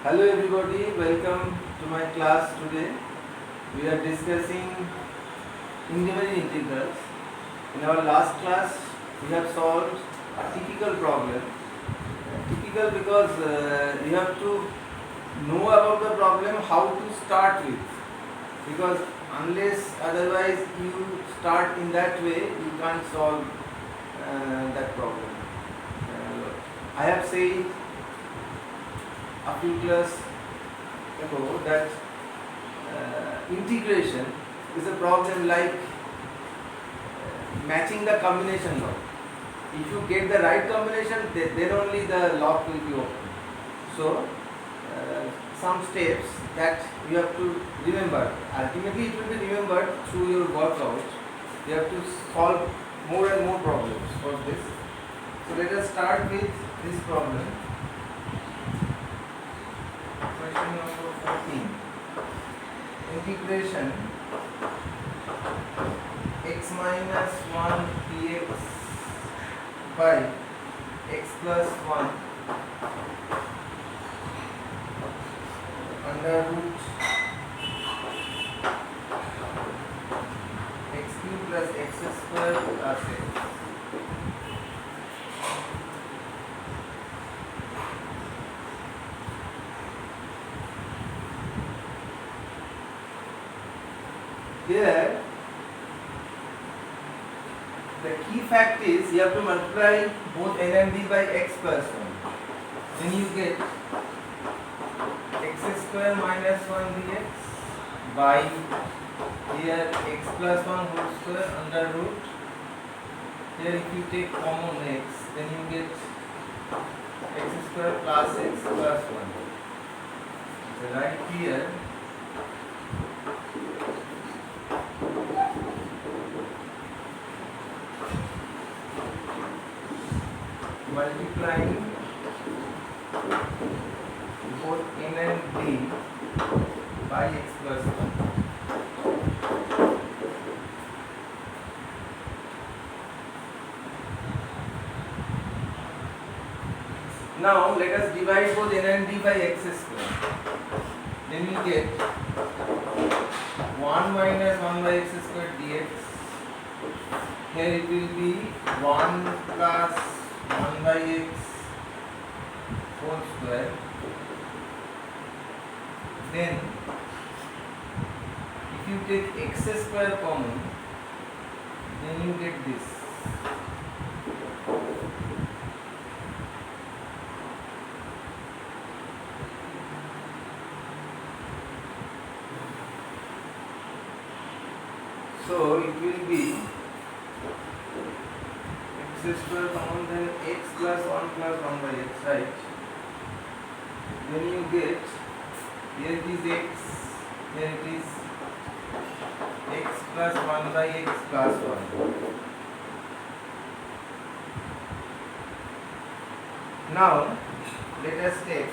Hello everybody, welcome to my class today. We are discussing indefinite integrals. In our last class, we have solved a typical problem. Typical because you have to know about the problem, how to start with. Because unless otherwise you start in that way, you can't solve that problem. I have said a few class ago that integration is a problem like matching the combination lock. If you get the right combination, then only the lock will be open. So, some steps that you have to remember. Ultimately, it will be remembered through your workout. You have to solve more and more problems for this. So, let us start with this problem. Question number 14. Integration x minus 1 dx by x plus 1 under root x cube plus x square plus x. Here, the key fact is you have to multiply both n and d by x plus 1. Then you get x square minus 1 dx by here x plus 1 whole square under root. Here if you take common x, then you get x square plus x plus 1. So right here, multiplying both n and d by x plus 1. Now let us divide both n and d by x square. Then we get 1 minus 1 by x square dx. Here it will be 1 plus 1 by x whole square. Then if you take x square common, then you get this. So it will be x square common, then x plus 1 by x, right? Then you get, here it is x, here it is x plus 1 by x plus 1. Now let us take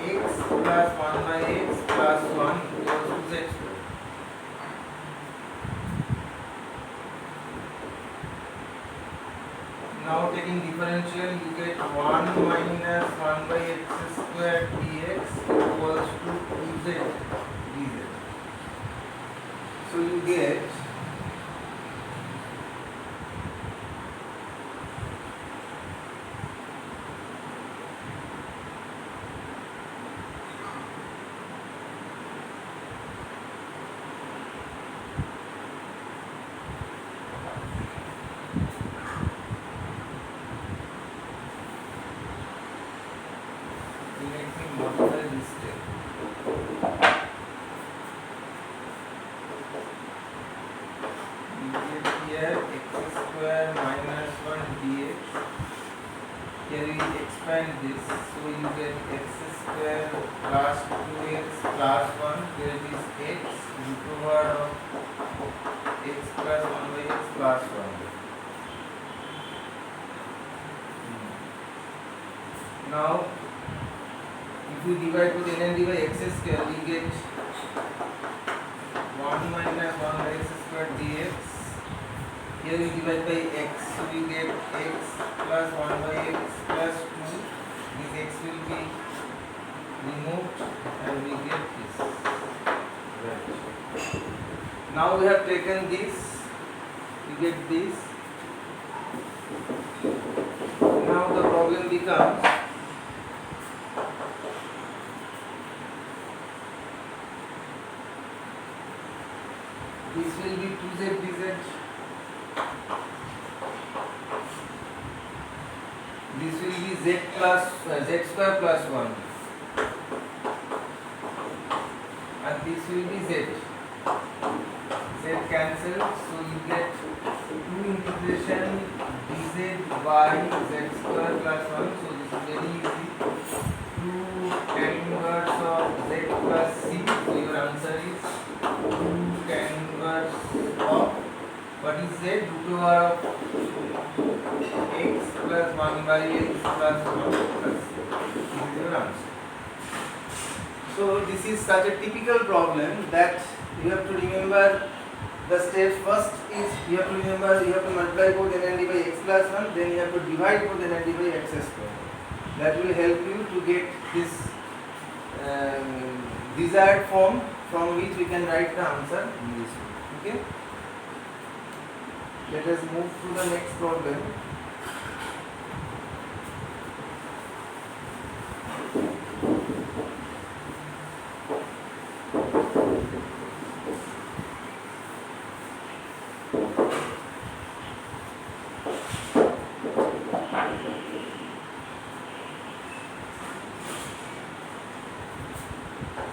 x plus 1 by x plus 1 equals to z square. Now taking differential, you get 1 minus 1 by x square dx equals to 2z dz. So you get here x square minus 1 dx. Here we expand this, so you get x square plus 2x plus 1. Here it is x root over of x plus 1 by x plus 1. Now if you divide with n and d by x square, we get 1 minus 1 by x square dx here we divide by x, so we get x plus 1 by x plus 2. This x will be removed and we get this. Right. Now we have taken this, we get this. Now the problem becomes this will be 2z dz. This will be z plus z square plus 1, and this will be z. Z cancelled, so you get 2 integration dz by z square plus 1. So this is very easy. 2 tan inverse of z plus c. So your answer is 2 tan inverse of what is z? Root over of x plus 1 by x plus 1 plus c. This is your answer. So this is such a typical problem that you have to remember the steps. First is you have to remember you have to multiply both n and d by x plus 1, then you have to divide both n and d by x square. That will help you to get this desired form from which we can write the answer in this way. Okay? Let us move to the next problem.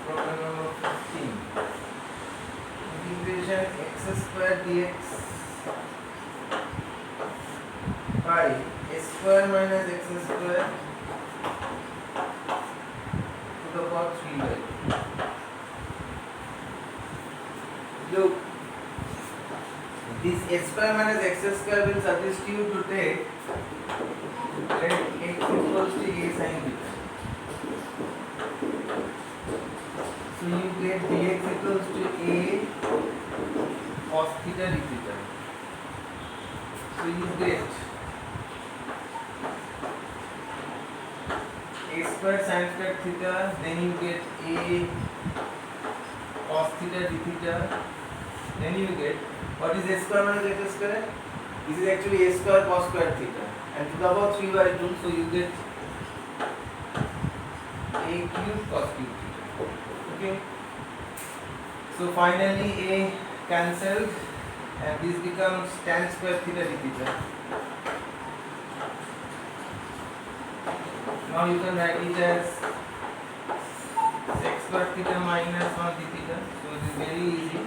Problem number 15. Integration x square dx by a square minus x square to the power 3y. Look, this a square minus x square will suggest you to take let x equals to a sin theta. So you get dx equals to a cos theta d theta. So you get a square sin square theta, then you get a cos theta d theta, then you get what is a square minus x square? This is actually a square cos square theta, and to the power 3 by 2, so you get a cube cos cube theta. Okay. So finally a cancelled, and this becomes tan square theta d theta. Now you can write it as sec square theta minus 1 d theta. So it is very easy.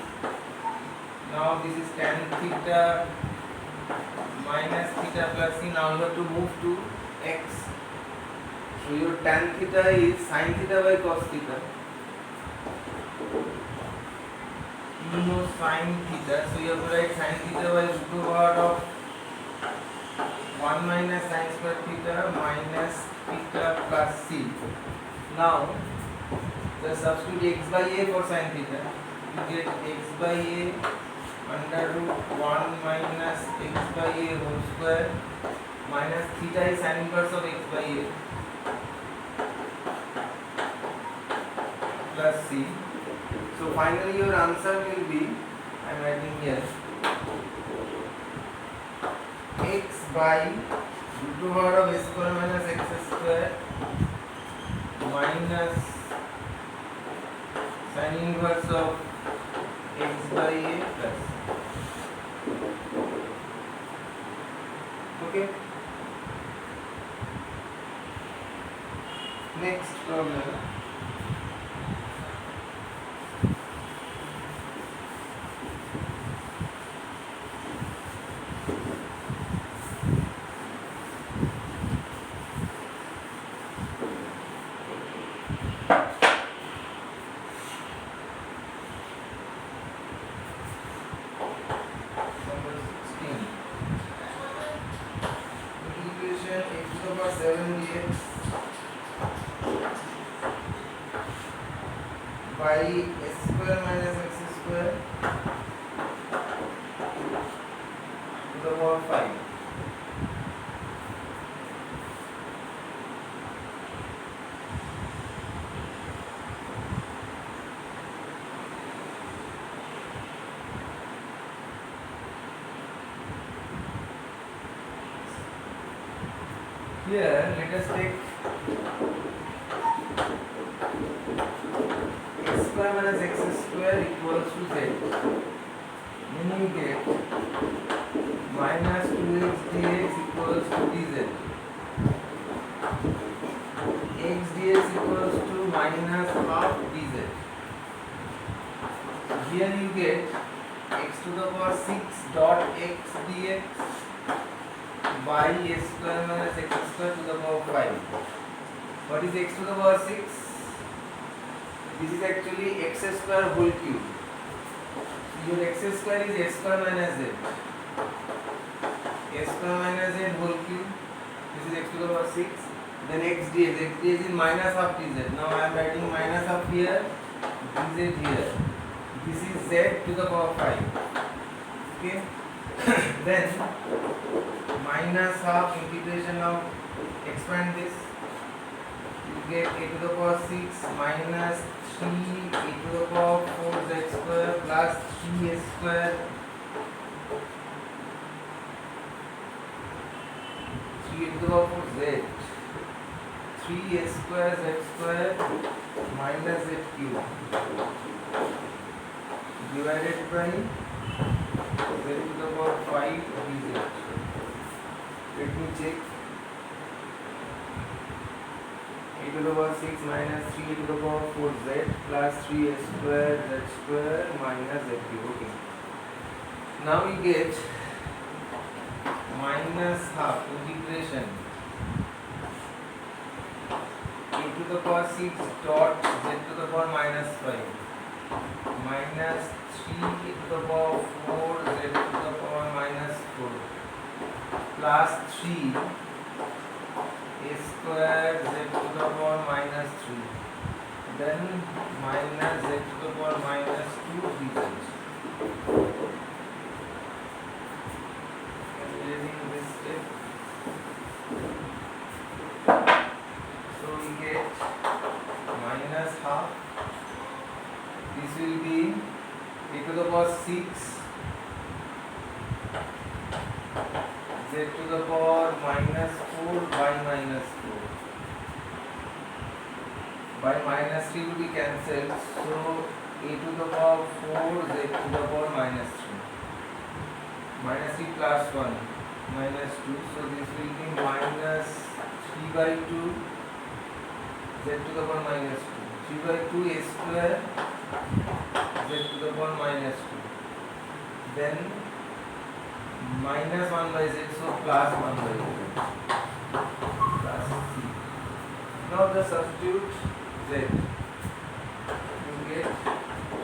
Now this is tan theta minus theta plus c. Now you have to move to x. So your tan theta is sin theta by cos theta. You know sin theta, so you have to write sin theta by root over of 1 minus sin square theta minus theta plus c. Now just substitute x by a for sin theta. You get x by a under root 1 minus x by a whole square minus theta is sin inverse of x by a plus c. So finally your answer will be, I am writing here, x by root over of a square minus x square minus sin inverse of x by a plus. Okay. Next problem. By s square minus x square to Here let us take x square minus x square equals to z. Then we get minus 2x dx equals to dz. X dx equals to minus half dz. Here you get x to the power 6 dot x dx by s square minus x square to the power 5. What is x to the power 6? This is actually x square whole cube. Your x square is s square minus z. S square minus z whole cube. This is x to the power 6. Then x dx. X dx is minus half dz. Now I am writing minus half here, dz here. This is z to the power 5. Okay. Then minus half integration of expand this. You get a to the power 6 minus 3 a to the power 4 z square plus 3 s square 3 a to the power 4 z 3 s square z square minus z cube divided by z to the power 5 dz. Let me check. A to the power 6 minus 3 a to the power 4 z plus 3 s square z square minus z cube. Okay. Now we get minus half integration a to the power 6 dot z to the power minus 5 minus 3 a to the power 4 z to the power minus 4 plus 3 a square z to the power minus 3, then minus z to the power minus 2 dz. Erasing this step. So we get minus half. This will be a to the power 6 z to the power minus 4 by minus 4. By minus 3 will be cancelled. So a to the power 4 z to the power minus 3. Minus 3 plus 1 minus 2. So this will be minus 3 by 2 z to the power minus 2. 3 by 2 a square z to the power minus 2. Then minus 1 by z, so plus 1 by z plus c. Now the substitute z. You get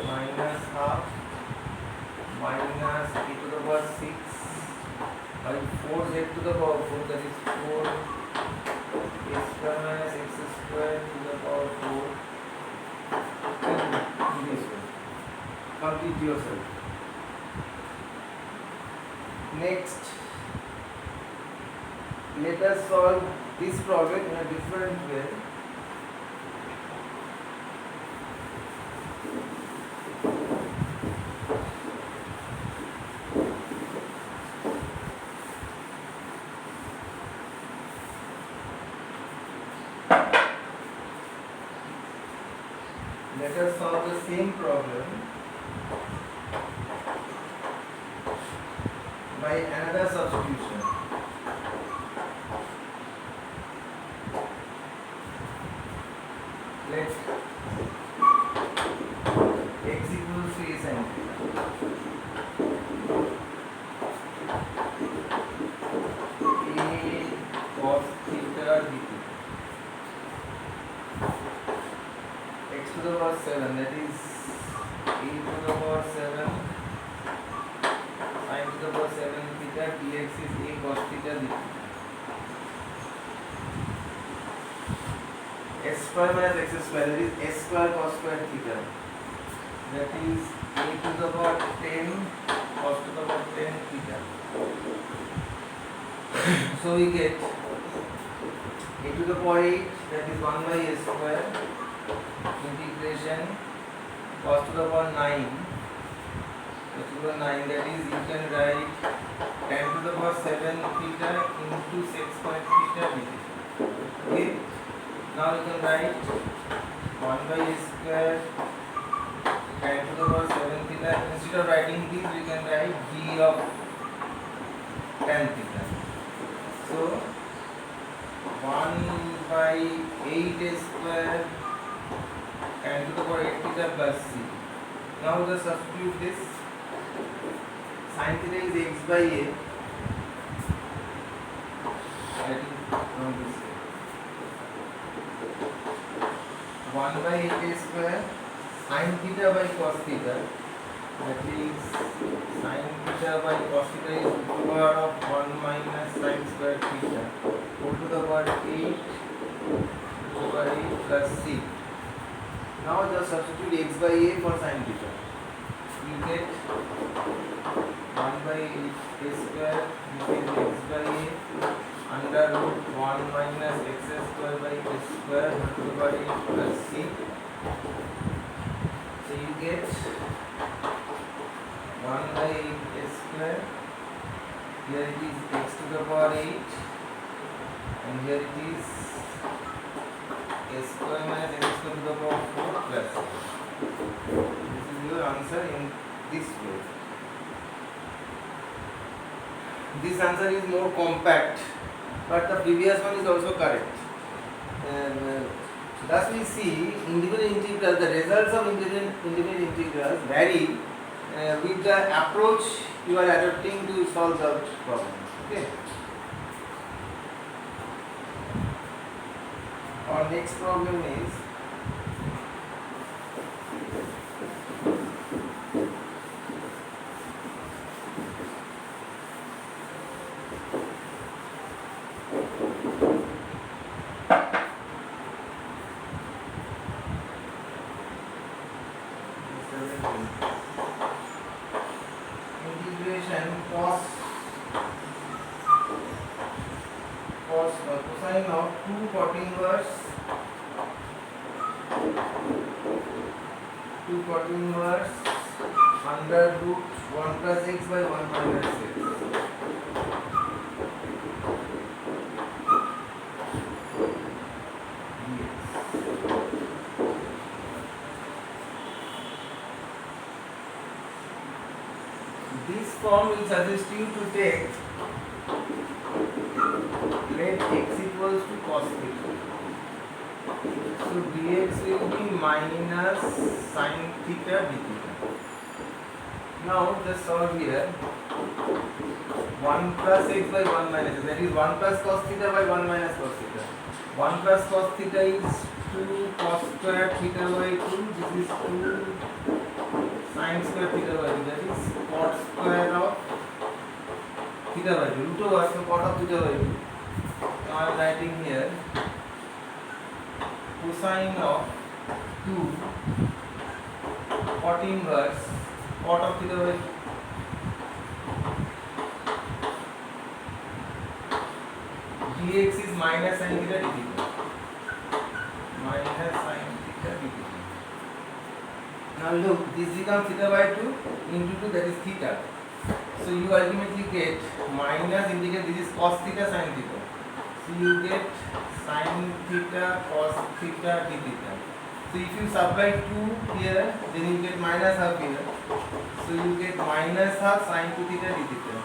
minus half minus e to the power 6 by 4 z to the power 4, that is 4 a square minus x square to the power 4. This way. Complete yourself. Next, let us solve this problem in a different way. Let us solve the same problem by another substitution. Let x equals to a sin theta. A cos theta dt. X to the power 7, that is a to the power 7 sin to the power 7 theta dx is a cos theta dt. S square minus x square, that is s square cos square theta, that is a to the power 10 cos to the power 10 theta. So we get a to the power 8, that is 1 by s square integration cos to the power 9 cos to the power 9, that is you can write 10 to the power 7 theta into sec square theta dt. Now you can write 1 by a square tan to the power 7 theta. Instead of writing this, we can write d of tan theta. So 1 by 8 a square tan to the power 8 theta plus c. Now just substitute this. Sin theta is x by a. Writing from this way. 1 by 8 a square sin theta by cos theta, that is sin theta by cos theta is root power of 1 minus sin square theta whole to the power 8 over 8 plus c. Now just substitute x by a for sin theta. You get 1 by 8 a square, this is x by a under root 1 minus x square by a square whole to the power 8 plus c. So you get 1 by 8 a square, here it is x to the power 8 and here it is a square minus x square to the power 4 plus c. This is your answer in this way. This answer is more compact, but the previous one is also correct. Thus we see independent integrals, the results of independent integrals vary with the approach you are adopting to solve the problem. Okay. Our next problem is integration cosine of 2 cot inverse under root 1 plus x by 1 minus x. This form will suggest you to take let x equals to cos theta. So dx will be minus sin theta d theta. Now just solve here 1 plus x by 1 minus x, that is 1 plus cos theta by 1 minus cos theta. 1 plus cos theta is 2 cos square theta by 2, this is 2 sin square theta by 2, that is cot square of theta by 2, root over, so cot of theta by 2. Now I am writing here cosine of 2 cot inverse cot of theta by 2. Dx is minus sin theta d theta. Minus sin theta d theta. Now look, this becomes theta by 2 into 2, that is theta. So you ultimately get minus integrate, this is cos theta sin theta. So you get sin theta cos theta d theta. So if you subtract 2 here, then you get minus half here. So you get minus half sin 2 theta d theta.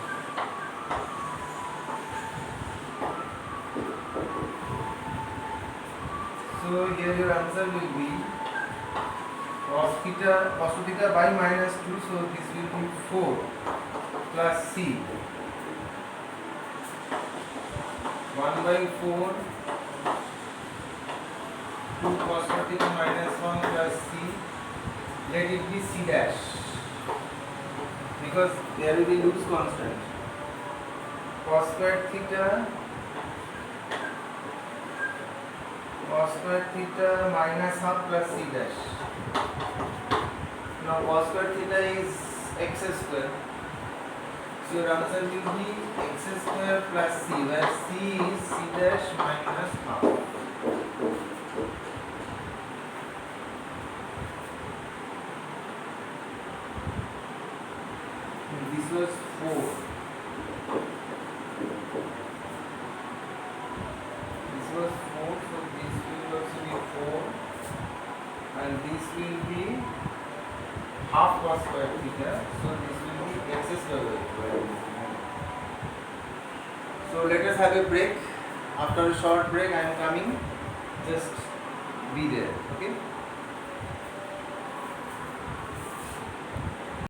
So here your answer will be cos 2 theta by minus 2, so this will be 4 plus c 1 by 4 2 cos theta minus 1 plus c, let it be c dash because there will be loose constant. Cos square theta minus half plus c dash. Now cos square theta is x square. So your answer will be x square plus c, where c is c dash minus half. This was 4. This was 4, so this will 4, and this will be half cos square theta. So this will be x square by 2. So let us have a break. After a short break, I am coming. Just be there. Okay.